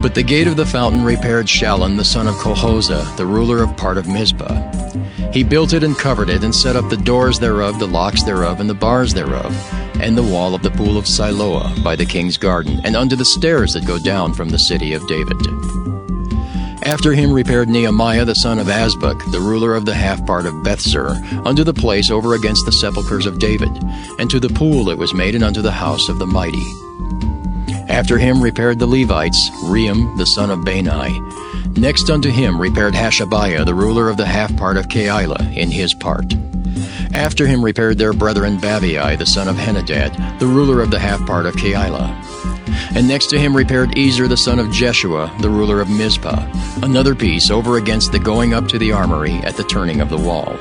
But the gate of the fountain repaired Shallun the son of Colhozeh, the ruler of part of Mizpah. He built it and covered it, and set up the doors thereof, the locks thereof, and the bars thereof, and the wall of the pool of Siloah by the king's garden, and unto the stairs that go down from the city of David. After him repaired Nehemiah the son of Azbuk, the ruler of the half part of Bethzur, unto the place over against the sepulchres of David, and to the pool that was made, and unto the house of the mighty. After him repaired the Levites, Rehum the son of Bani. Next unto him repaired Hashabiah, the ruler of the half part of Keilah, in his part. After him repaired their brethren Babai, the son of Henadad, the ruler of the half part of Keilah. And next to him repaired Ezer the son of Jeshua, the ruler of Mizpah, another piece over against the going up to the armory at the turning of the wall.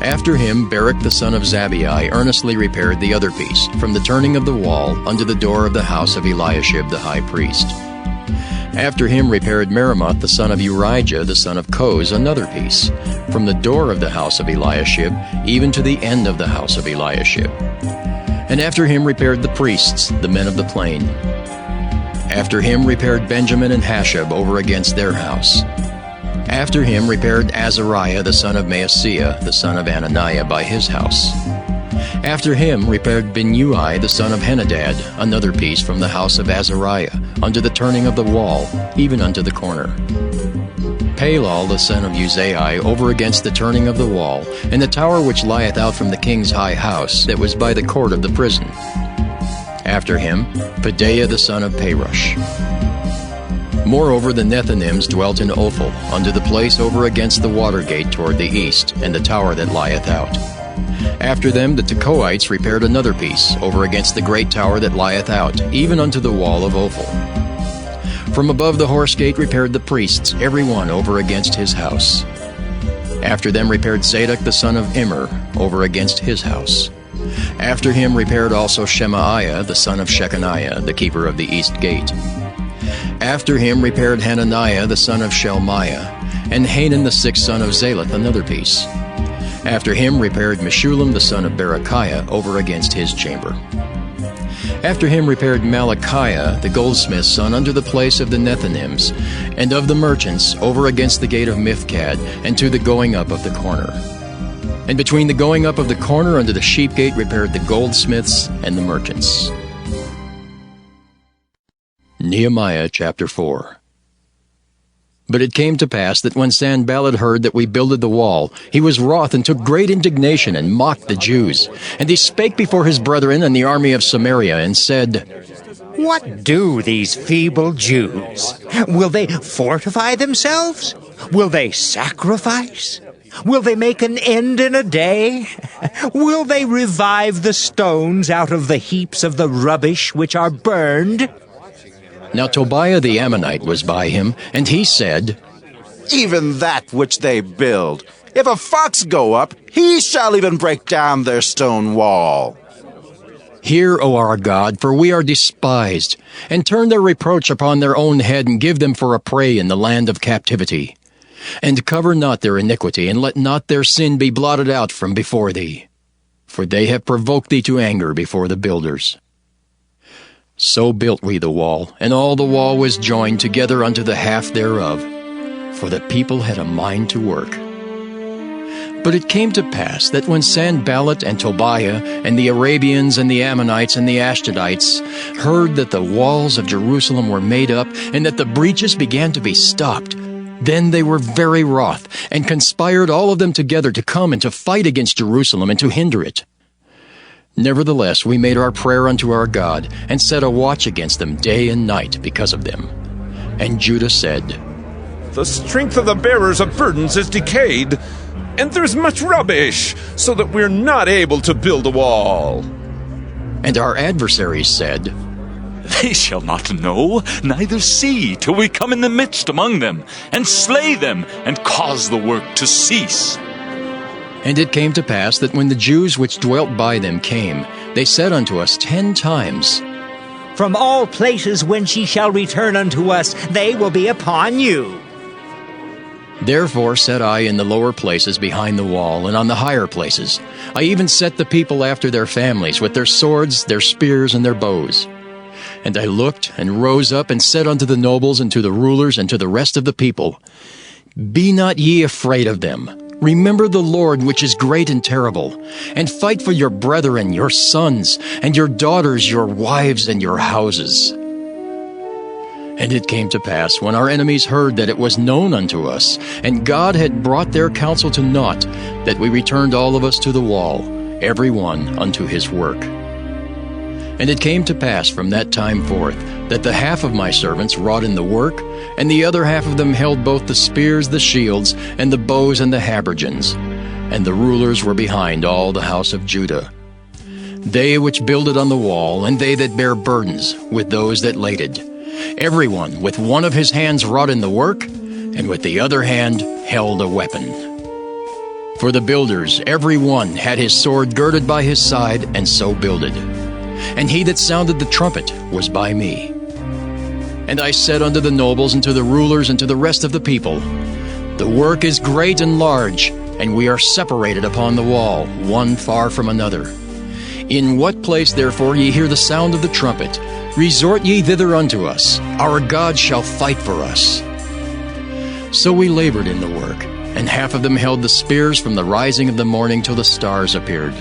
After him Barak the son of Zabai earnestly repaired the other piece, from the turning of the wall unto the door of the house of Eliashib the high priest. After him repaired Meremoth the son of Urijah the son of Koz another piece, from the door of the house of Eliashib even to the end of the house of Eliashib. And after him repaired the priests, the men of the plain. After him repaired Benjamin and Hashab over against their house. After him repaired Azariah the son of Maaseiah, the son of Ananiah, by his house. After him repaired Binnui the son of Henadad, another piece from the house of Azariah, unto the turning of the wall, even unto the corner. Palal the son of Uzai over against the turning of the wall, and the tower which lieth out from the king's high house, that was by the court of the prison. After him Pedaiah the son of Parosh. Moreover the Nethinims dwelt in Ophel, unto the place over against the water gate toward the east, and the tower that lieth out. After them the Tekoites repaired another piece, over against the great tower that lieth out, even unto the wall of Ophel. From above the horse gate repaired the priests, every one over against his house. After them repaired Zadok the son of Immer, over against his house. After him repaired also Shemaiah the son of Shechaniah, the keeper of the east gate. After him repaired Hananiah the son of Shelmiah, and Hanan the sixth son of Zaleth another piece. After him repaired Meshullam the son of Berechiah over against his chamber. After him repaired Malachiah the goldsmith's son unto the place of the Nethinims, and of the merchants over against the gate of Mifkad, and to the going up of the corner. And between the going up of the corner unto the sheep gate repaired the goldsmiths and the merchants. Nehemiah chapter 4. But it came to pass that when Sanballat heard that we builded the wall, he was wroth and took great indignation and mocked the Jews. And he spake before his brethren and the army of Samaria, and said, What do these feeble Jews? Will they fortify themselves? Will they sacrifice? Will they make an end in a day? Will they revive the stones out of the heaps of the rubbish which are burned? Now Tobiah the Ammonite was by him, and he said, Even that which they build, if a fox go up, he shall even break down their stone wall. Hear, O our God, for we are despised, and turn their reproach upon their own head, and give them for a prey in the land of captivity. And cover not their iniquity, and let not their sin be blotted out from before thee. For they have provoked thee to anger before the builders. So built we the wall, and all the wall was joined together unto the half thereof, for the people had a mind to work. But it came to pass that when Sanballat and Tobiah and the Arabians and the Ammonites and the Ashdodites heard that the walls of Jerusalem were made up, and that the breaches began to be stopped, then they were very wroth, and conspired all of them together to come and to fight against Jerusalem and to hinder it. Nevertheless, we made our prayer unto our God, and set a watch against them day and night because of them. And Judah said, The strength of the bearers of burdens is decayed, and there's much rubbish, so that we're not able to build a wall. And our adversaries said, They shall not know, neither see, till we come in the midst among them, and slay them, and cause the work to cease. And it came to pass that when the Jews which dwelt by them came, they said unto us 10 times, From all places whence ye shall return unto us, they will be upon you. Therefore set I in the lower places behind the wall, and on the higher places. I even set the people after their families, with their swords, their spears, and their bows. And I looked, and rose up, and said unto the nobles, and to the rulers, and to the rest of the people, Be not ye afraid of them. Remember the Lord, which is great and terrible, and fight for your brethren, your sons, and your daughters, your wives, and your houses. And it came to pass, when our enemies heard that it was known unto us, and God had brought their counsel to naught, that we returned all of us to the wall, every one unto his work. And it came to pass from that time forth, that the half of my servants wrought in the work, and the other half of them held both the spears, the shields, and the bows, and the habergeons. And the rulers were behind all the house of Judah. They which builded on the wall, and they that bare burdens, with those that laded. Every one with one of his hands wrought in the work, and with the other hand held a weapon. For the builders, every one had his sword girded by his side, and so builded. And he that sounded the trumpet was by me. And I said unto the nobles, and to the rulers, and to the rest of the people, The work is great and large, and we are separated upon the wall, one far from another. In what place therefore ye hear the sound of the trumpet, resort ye thither unto us. Our God shall fight for us. So we labored in the work, and half of them held the spears from the rising of the morning till the stars appeared.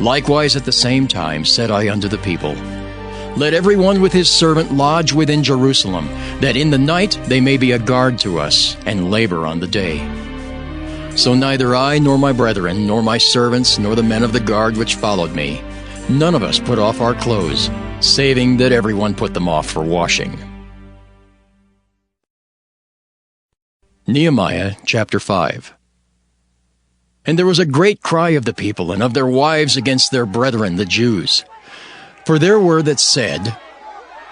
Likewise at the same time said I unto the people, Let every one with his servant lodge within Jerusalem, that in the night they may be a guard to us, and labor on the day. So neither I, nor my brethren, nor my servants, nor the men of the guard which followed me, none of us put off our clothes, saving that every one put them off for washing. Nehemiah chapter 5. And there was a great cry of the people and of their wives against their brethren the Jews. For there were that said,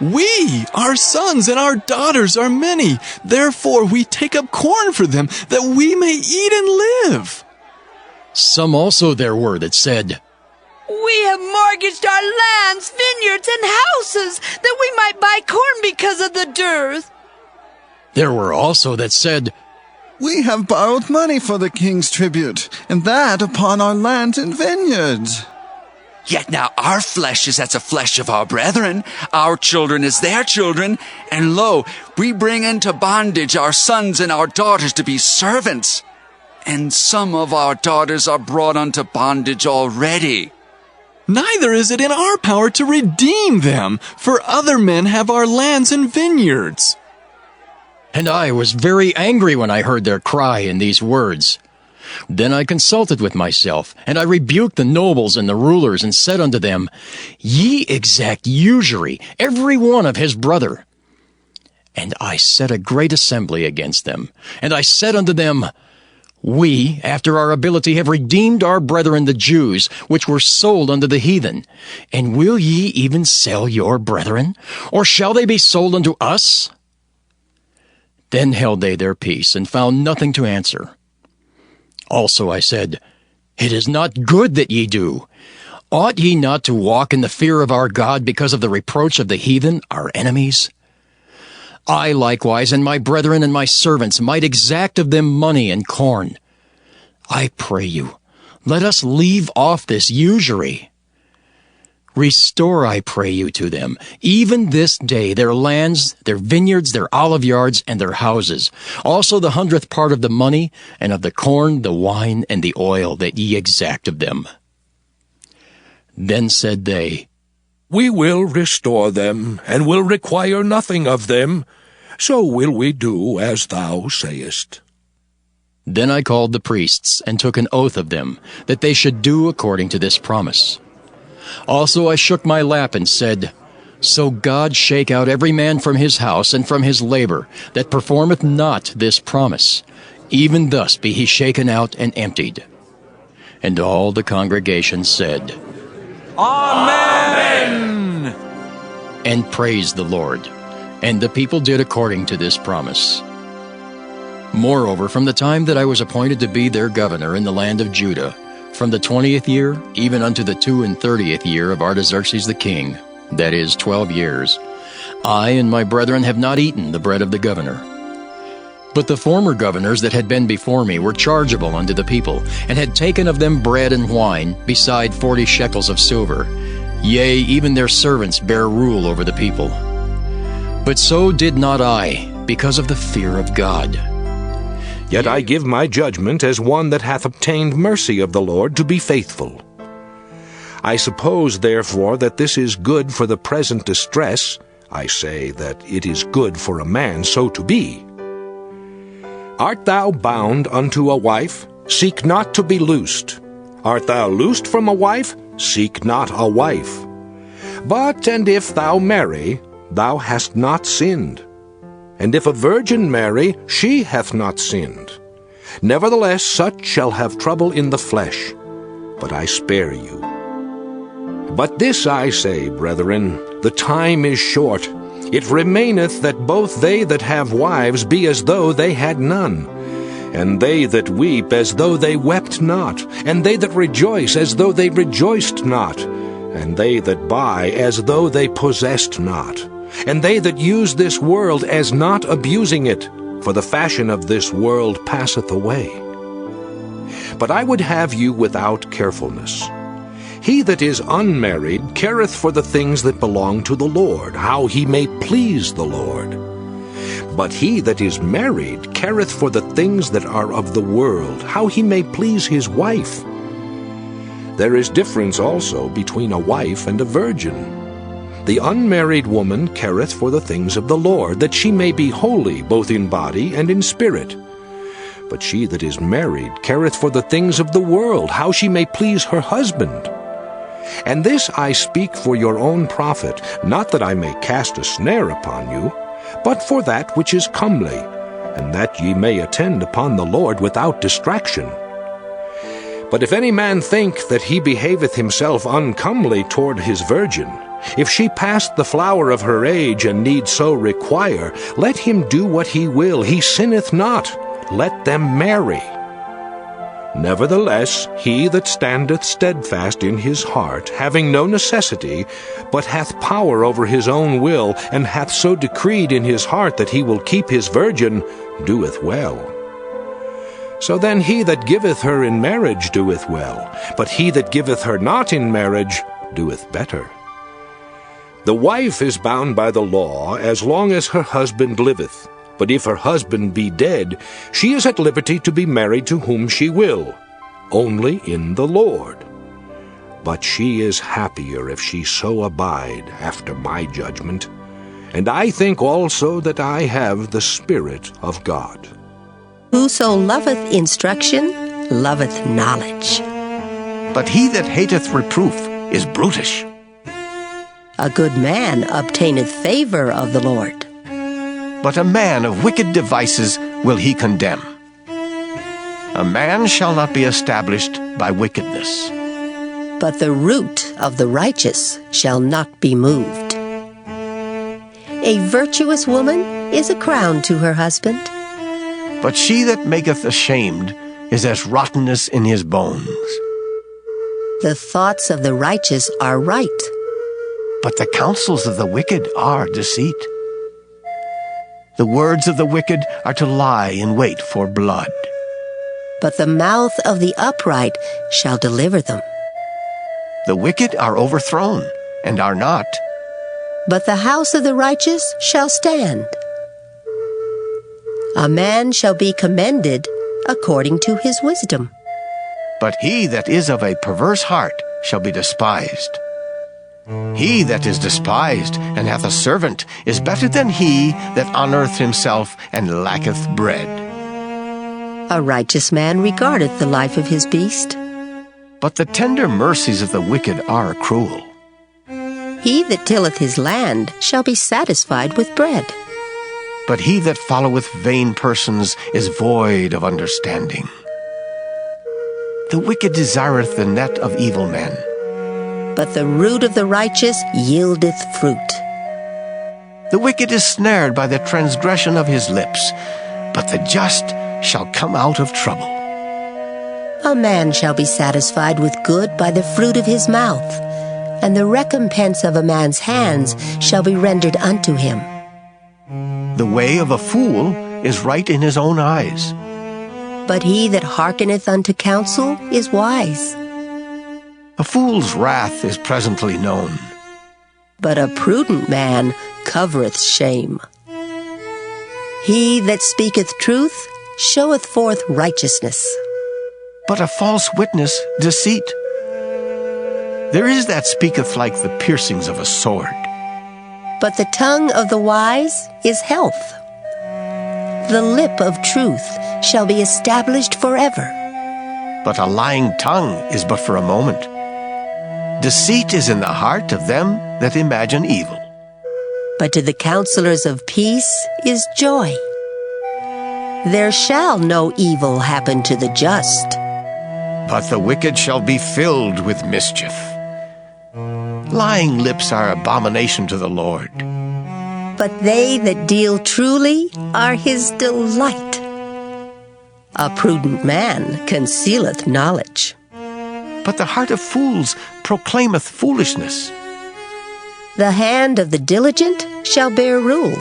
We, our sons and our daughters are many, therefore we take up corn for them, that we may eat and live. Some also there were that said, We have mortgaged our lands, vineyards, and houses, that we might buy corn because of the dearth. There were also that said, We have borrowed money for the king's tribute, and that upon our lands and vineyards. Yet now our flesh is as the flesh of our brethren, our children as their children, and lo, we bring into bondage our sons and our daughters to be servants. And some of our daughters are brought unto bondage already. Neither is it in our power to redeem them, for other men have our lands and vineyards. And I was very angry when I heard their cry in these words. Then I consulted with myself, and I rebuked the nobles and the rulers, and said unto them, Ye exact usury, every one of his brother. And I set a great assembly against them. And I said unto them, We, after our ability, have redeemed our brethren the Jews, which were sold unto the heathen. And will ye even sell your brethren? Or shall they be sold unto us? Then held they their peace, and found nothing to answer. Also I said, It is not good that ye do. Ought ye not to walk in the fear of our God because of the reproach of the heathen, our enemies? I likewise and my brethren and my servants might exact of them money and corn. I pray you, let us leave off this usury. Restore, I pray you, to them, even this day, their lands, their vineyards, their olive yards, and their houses, also the 100th part of the money, and of the corn, the wine, and the oil that ye exact of them. Then said they, We will restore them, and will require nothing of them. So will we do as thou sayest. Then I called the priests, and took an oath of them, that they should do according to this promise. Also I shook my lap and said, So God shake out every man from his house and from his labor, that performeth not this promise. Even thus be he shaken out and emptied. And all the congregation said, Amen! And praised the Lord. And the people did according to this promise. Moreover, from the time that I was appointed to be their governor in the land of Judah, from the 20th year, even unto the 32nd year of Artaxerxes the king, that is, 12 years, I and my brethren have not eaten the bread of the governor. But the former governors that had been before me were chargeable unto the people, and had taken of them bread and wine, beside 40 shekels of silver. Yea, even their servants bear rule over the people. But so did not I, because of the fear of God. Yet I give my judgment as one that hath obtained mercy of the Lord to be faithful. I suppose, therefore, that this is good for the present distress. I say that it is good for a man so to be. Art thou bound unto a wife? Seek not to be loosed. Art thou loosed from a wife? Seek not a wife. But, and if thou marry, thou hast not sinned. And if a virgin marry, she hath not sinned. Nevertheless, such shall have trouble in the flesh, but I spare you. But this I say, brethren, the time is short. It remaineth that both they that have wives be as though they had none, and they that weep as though they wept not, and they that rejoice as though they rejoiced not, and they that buy as though they possessed not, and they that use this world as not abusing it, for the fashion of this world passeth away. But I would have you without carefulness. He that is unmarried careth for the things that belong to the Lord, how he may please the Lord. But he that is married careth for the things that are of the world, how he may please his wife. There is difference also between a wife and a virgin. The unmarried woman careth for the things of the Lord, that she may be holy both in body and in spirit. But she that is married careth for the things of the world, how she may please her husband. And this I speak for your own profit, not that I may cast a snare upon you, but for that which is comely, and that ye may attend upon the Lord without distraction. But if any man think that he behaveth himself uncomely toward his virgin, if she pass the flower of her age, and need so require, let him do what he will, he sinneth not. Let them marry. Nevertheless, he that standeth steadfast in his heart, having no necessity, but hath power over his own will, and hath so decreed in his heart that he will keep his virgin, doeth well. So then he that giveth her in marriage doeth well, but he that giveth her not in marriage doeth better. The wife is bound by the law as long as her husband liveth. But if her husband be dead, she is at liberty to be married to whom she will, only in the Lord. But she is happier if she so abide after my judgment. And I think also that I have the Spirit of God. Whoso loveth instruction loveth knowledge. But he that hateth reproof is brutish. A good man obtaineth favor of the Lord. But a man of wicked devices will he condemn. A man shall not be established by wickedness. But the root of the righteous shall not be moved. A virtuous woman is a crown to her husband. But she that maketh ashamed is as rottenness in his bones. The thoughts of the righteous are right. But the counsels of the wicked are deceit. The words of the wicked are to lie in wait for blood. But the mouth of the upright shall deliver them. The wicked are overthrown, and are not. But the house of the righteous shall stand. A man shall be commended according to his wisdom. But he that is of a perverse heart shall be despised. He that is despised and hath a servant is better than he that honoureth himself and lacketh bread. A righteous man regardeth the life of his beast. But the tender mercies of the wicked are cruel. He that tilleth his land shall be satisfied with bread. But he that followeth vain persons is void of understanding. The wicked desireth the net of evil men. But the root of the righteous yieldeth fruit. The wicked is snared by the transgression of his lips, but the just shall come out of trouble. A man shall be satisfied with good by the fruit of his mouth, and the recompense of a man's hands shall be rendered unto him. The way of a fool is right in his own eyes. But he that hearkeneth unto counsel is wise. A fool's wrath is presently known, but a prudent man covereth shame. He that speaketh truth showeth forth righteousness, but a false witness deceit. There is that speaketh like the piercings of a sword, but the tongue of the wise is health. The lip of truth shall be established forever, but a lying tongue is but for a moment. Deceit is in the heart of them that imagine evil, but to the counselors of peace is joy. There shall no evil happen to the just, but the wicked shall be filled with mischief. Lying lips are abomination to the Lord, but they that deal truly are his delight. A prudent man concealeth knowledge, but the heart of fools proclaimeth foolishness. The hand of the diligent shall bear rule,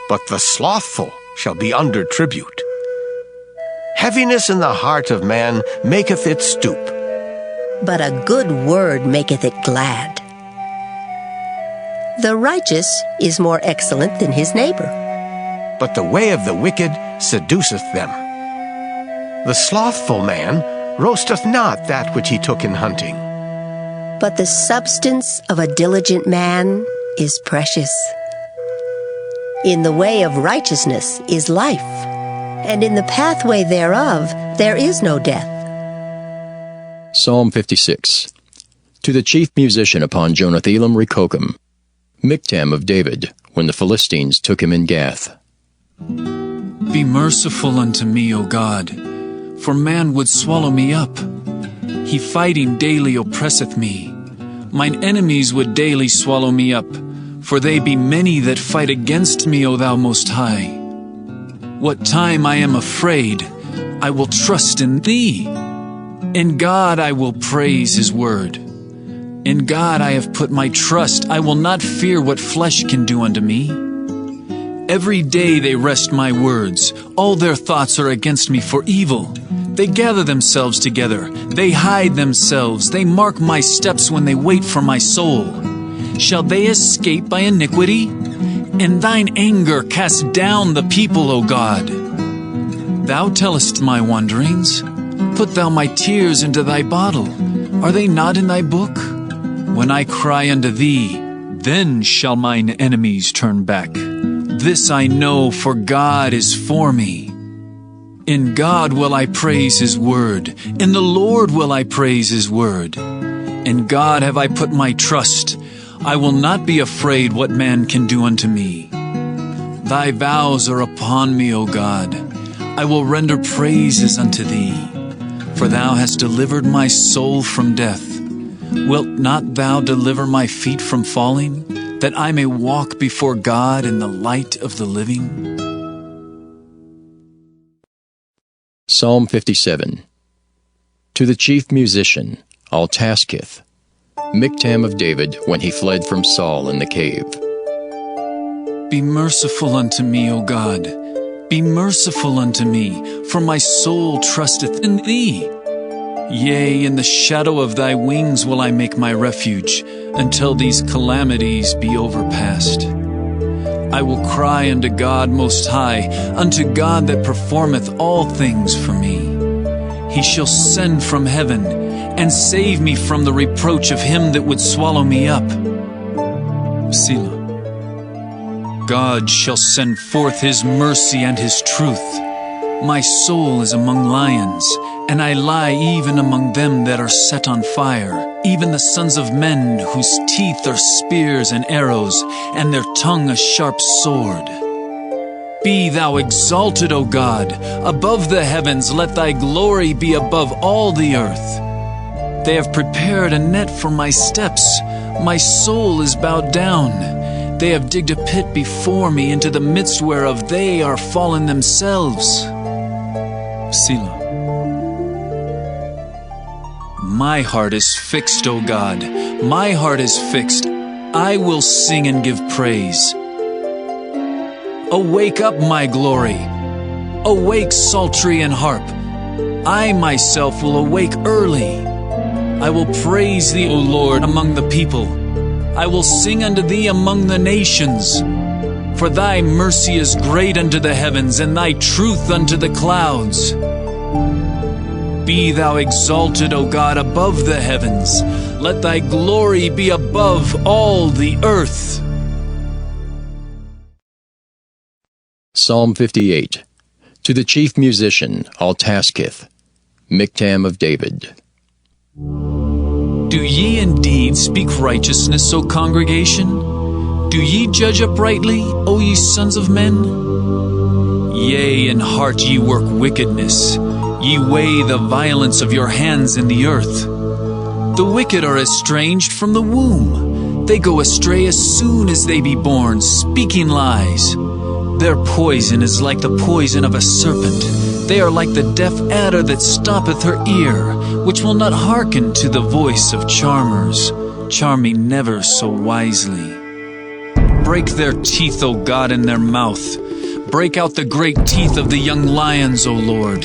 but the slothful shall be under tribute. Heaviness in the heart of man maketh it stoop, but a good word maketh it glad. The righteous is more excellent than his neighbor, but the way of the wicked seduceth them. The slothful man roasteth not that which he took in hunting, but the substance of a diligent man is precious. In the way of righteousness is life, and in the pathway thereof there is no death. Psalm 56. To the chief musician upon Jonathan Rekokim, Miktam of David, when the Philistines took him in Gath. Be merciful unto me, O God, for man would swallow me up. He fighting daily oppresseth me. Mine enemies would daily swallow me up, for they be many that fight against me, O thou Most High. What time I am afraid, I will trust in thee. In God I will praise his word. In God I have put my trust. I will not fear what flesh can do unto me. Every day they wrest my words. All their thoughts are against me for evil. They gather themselves together. They hide themselves. They mark my steps when they wait for my soul. Shall they escape by iniquity? In thine anger cast down the people, O God. Thou tellest my wanderings. Put thou my tears into thy bottle. Are they not in thy book? When I cry unto thee, then shall mine enemies turn back. This I know, for God is for me. In God will I praise his word. In the Lord will I praise his word. In God have I put my trust. I will not be afraid what man can do unto me. Thy vows are upon me, O God. I will render praises unto thee. For thou hast delivered my soul from death. Wilt not thou deliver my feet from falling, that I may walk before God in the light of the living? Psalm 57. To the chief musician, Altaskith, Miktam of David, when he fled from Saul in the cave. Be merciful unto me, O God. Be merciful unto me, for my soul trusteth in thee. Yea, in the shadow of thy wings will I make my refuge, until these calamities be overpast. I will cry unto God Most High, unto God that performeth all things for me. He shall send from heaven, and save me from the reproach of him that would swallow me up. Selah. God shall send forth his mercy and his truth. My soul is among lions, and I lie even among them that are set on fire, even the sons of men whose teeth are spears and arrows, and their tongue a sharp sword. Be thou exalted, O God, above the heavens. Let thy glory be above all the earth. They have prepared a net for my steps. My soul is bowed down. They have digged a pit before me, into the midst whereof they are fallen themselves. Selah. My heart is fixed, O God. My heart is fixed. I will sing and give praise. Awake up, my glory. Awake, psaltery and harp. I myself will awake early. I will praise thee, O Lord, among the people. I will sing unto thee among the nations. For thy mercy is great unto the heavens, and thy truth unto the clouds. Be thou exalted, O God, above the heavens. Let thy glory be above all the earth. Psalm 58. To the chief musician, Altaskith, Miktam of David. Do ye indeed speak righteousness, O congregation? Do ye judge uprightly, O ye sons of men? Yea, in heart ye work wickedness. Ye weigh the violence of your hands in the earth. The wicked are estranged from the womb. They go astray as soon as they be born, speaking lies. Their poison is like the poison of a serpent. They are like the deaf adder that stoppeth her ear, which will not hearken to the voice of charmers, charming never so wisely. Break their teeth, O God, in their mouth. Break out the great teeth of the young lions, O Lord.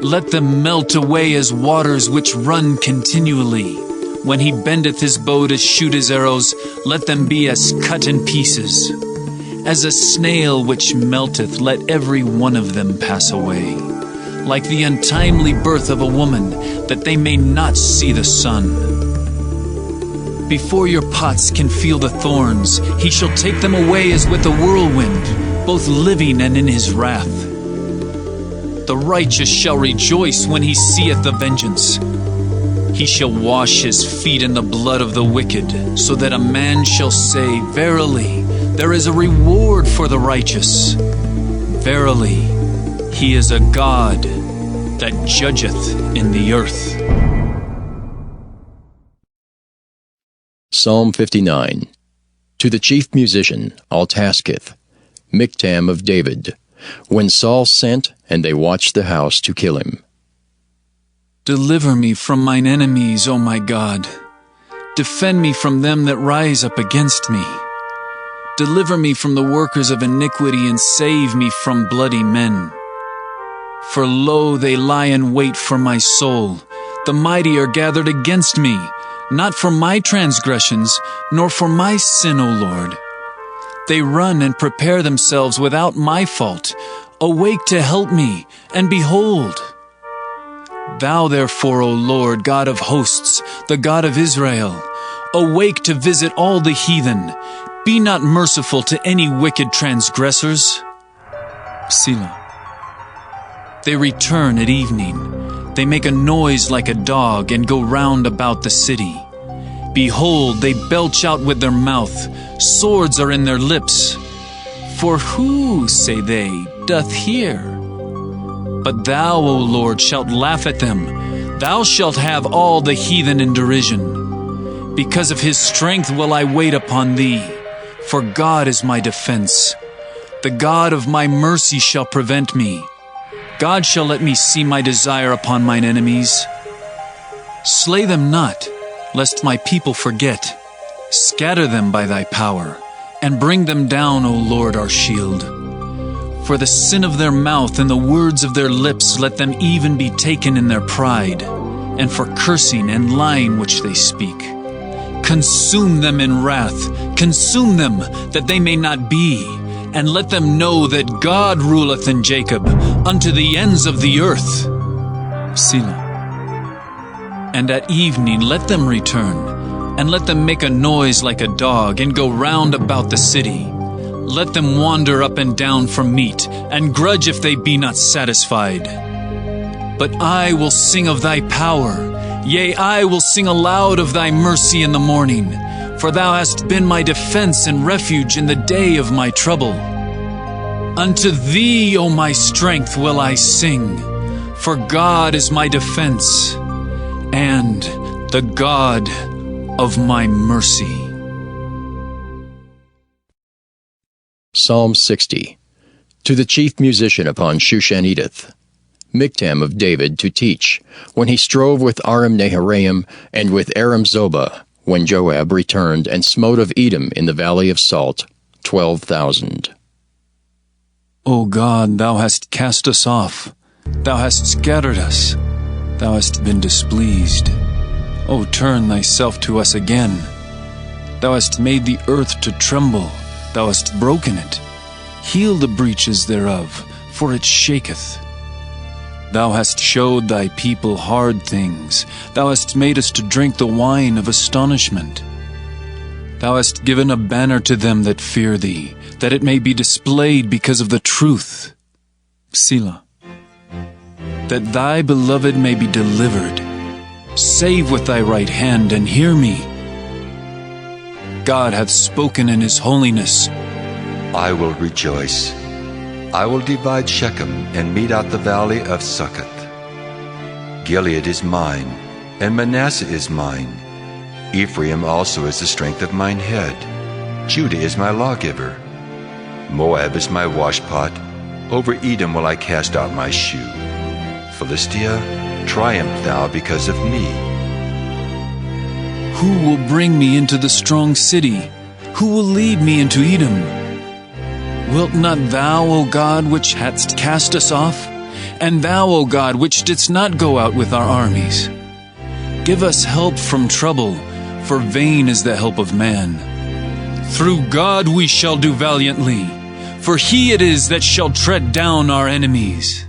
Let them melt away as waters which run continually. When he bendeth his bow to shoot his arrows, let them be as cut in pieces. As a snail which melteth, let every one of them pass away. Like the untimely birth of a woman, that they may not see the sun. Before your pots can feel the thorns, he shall take them away as with a whirlwind, both living and in his wrath. The righteous shall rejoice when he seeth the vengeance. He shall wash his feet in the blood of the wicked, so that a man shall say, Verily, there is a reward for the righteous. Verily, he is a God that judgeth in the earth. Psalm 59. To the chief musician, Altaskith, Miktam of David, when Saul sent, and they watched the house to kill him. Deliver me from mine enemies, O my God. Defend me from them that rise up against me. Deliver me from the workers of iniquity, and save me from bloody men. For lo, they lie in wait for my soul. The mighty are gathered against me, not for my transgressions, nor for my sin, O Lord. They run and prepare themselves without my fault. Awake to help me, and behold. Thou therefore, O Lord, God of hosts, the God of Israel, awake to visit all the heathen. Be not merciful to any wicked transgressors. Selah. They return at evening. They make a noise like a dog and go round about the city. Behold, they belch out with their mouth. Swords are in their lips. For who, say they, doth hear? But thou, O Lord, shalt laugh at them. Thou shalt have all the heathen in derision. Because of his strength will I wait upon thee. For God is my defense. The God of my mercy shall prevent me. God shall let me see my desire upon mine enemies. Slay them not, lest my people forget. Scatter them by thy power, and bring them down, O Lord, our shield. For the sin of their mouth and the words of their lips let them even be taken in their pride, and for cursing and lying which they speak. Consume them in wrath, consume them, that they may not be, and let them know that God ruleth in Jacob, unto the ends of the earth. Selah. And at evening let them return, and let them make a noise like a dog, and go round about the city. Let them wander up and down for meat, and grudge if they be not satisfied. But I will sing of thy power, yea, I will sing aloud of thy mercy in the morning, for thou hast been my defense and refuge in the day of my trouble. Unto thee, O my strength, will I sing, for God is my defense, and the God of my mercy. Psalm 60. To the chief musician upon Shushan-Edith, Miktam of David, to teach, when he strove with Aram-Naharaim and with Aram-Zobah, when Joab returned and smote of Edom in the valley of Salt 12,000. O God, thou hast cast us off. Thou hast scattered us. Thou hast been displeased. O turn thyself to us again. Thou hast made the earth to tremble, thou hast broken it. Heal the breaches thereof, for it shaketh. Thou hast showed thy people hard things. Thou hast made us to drink the wine of astonishment. Thou hast given a banner to them that fear thee, that it may be displayed because of the truth. Selah. That thy beloved may be delivered. Save with thy right hand and hear me. God hath spoken in his holiness. I will rejoice. I will divide Shechem and mete out the valley of Succoth. Gilead is mine, and Manasseh is mine. Ephraim also is the strength of mine head. Judah is my lawgiver. Moab is my washpot. Over Edom will I cast out my shoe. Philistia, triumph thou because of me. Who will bring me into the strong city? Who will lead me into Edom? Wilt not thou, O God, which hadst cast us off? And thou, O God, which didst not go out with our armies? Give us help from trouble, for vain is the help of man. Through God we shall do valiantly, for he it is that shall tread down our enemies.